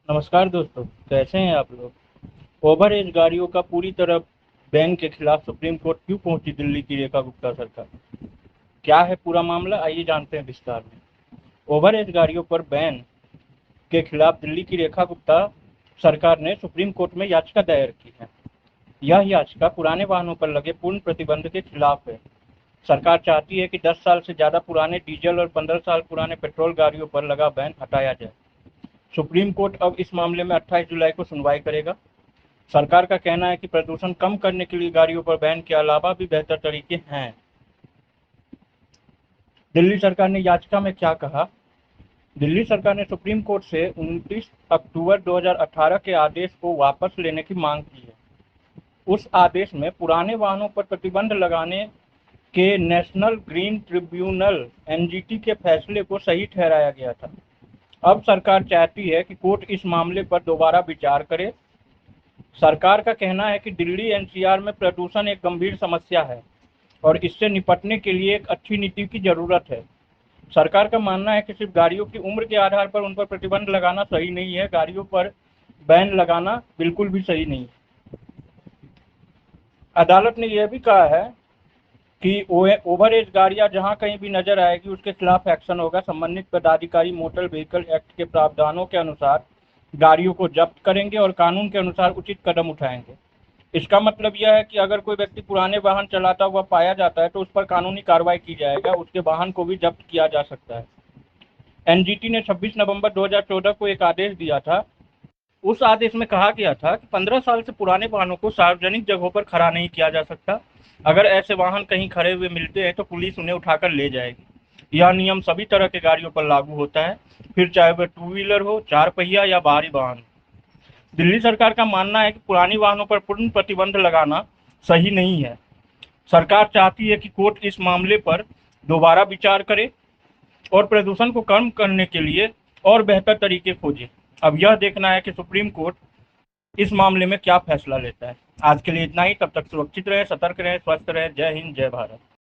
नमस्कार दोस्तों, कैसे हैं आप लोग। ओवर एज गाड़ियों का पूरी तरह बैन के खिलाफ सुप्रीम कोर्ट क्यों पहुंची दिल्ली की रेखा गुप्ता सरकार। क्या है पूरा मामला, आइए जानते हैं विस्तार में। ओवर एज गाड़ियों पर बैन के खिलाफ दिल्ली की रेखा गुप्ता सरकार ने सुप्रीम कोर्ट में याचिका दायर की है। यह याचिका पुराने वाहनों पर लगे पूर्ण प्रतिबंध के खिलाफ है। सरकार चाहती है कि 10 साल से ज्यादा पुराने डीजल और 15 साल पुराने पेट्रोल गाड़ियों पर लगा बैन हटाया जाए। सुप्रीम कोर्ट अब इस मामले में 28 जुलाई को सुनवाई करेगा। सरकार का कहना है कि प्रदूषण कम करने के लिए गाड़ियों पर बैन के अलावा भी बेहतर तरीके हैं। दिल्ली सरकार ने याचिका में क्या कहा। दिल्ली सरकार ने सुप्रीम कोर्ट से 29 अक्टूबर 2018 के आदेश को वापस लेने की मांग की है। उस आदेश में पुराने वाहनों पर प्रतिबंध लगाने के नेशनल ग्रीन ट्रिब्यूनल एनजीटी के फैसले को सही ठहराया गया था। अब सरकार चाहती है कि कोर्ट इस मामले पर दोबारा विचार करे। सरकार का कहना है कि दिल्ली एनसीआर में प्रदूषण एक गंभीर समस्या है और इससे निपटने के लिए एक अच्छी नीति की जरूरत है। सरकार का मानना है कि सिर्फ गाड़ियों की उम्र के आधार पर उन पर प्रतिबंध लगाना सही नहीं है। गाड़ियों पर बैन लगाना बिल्कुल भी सही नहीं है। अदालत ने यह भी कहा है कि ओवर एज गाड़ियां जहां कहीं भी नजर आएगी उसके खिलाफ एक्शन होगा। संबंधित पदाधिकारी मोटर व्हीकल एक्ट के प्रावधानों के अनुसार गाड़ियों को जब्त करेंगे और कानून के अनुसार उचित कदम उठाएंगे। इसका मतलब यह है कि अगर कोई व्यक्ति पुराने वाहन चलाता हुआ पाया जाता है तो उस पर कानूनी कार्रवाई की जाएगा, उसके वाहन को भी जब्त किया जा सकता है। एनजीटी ने 26 नवंबर 2014 को एक आदेश दिया था। उस आदेश में कहा गया था कि 15 साल से पुराने वाहनों को सार्वजनिक जगहों पर खड़ा नहीं किया जा सकता। अगर ऐसे वाहन कहीं खड़े हुए मिलते हैं तो पुलिस उन्हें उठाकर ले जाएगी। यह नियम सभी तरह के गाड़ियों पर लागू होता है, फिर चाहे वह टू व्हीलर हो, चार पहिया या भारी वाहन। दिल्ली सरकार का मानना है कि पुरानी वाहनों पर पूर्ण प्रतिबंध लगाना सही नहीं है। सरकार चाहती है कि कोर्ट इस मामले पर दोबारा विचार करे और प्रदूषण को कम करने के लिए और बेहतर तरीके खोजे। अब यह देखना है कि सुप्रीम कोर्ट इस मामले में क्या फैसला लेता है। आज के लिए इतना ही। तब तक सुरक्षित रहें, सतर्क रहें, स्वस्थ रहें। जय हिंद, जय भारत।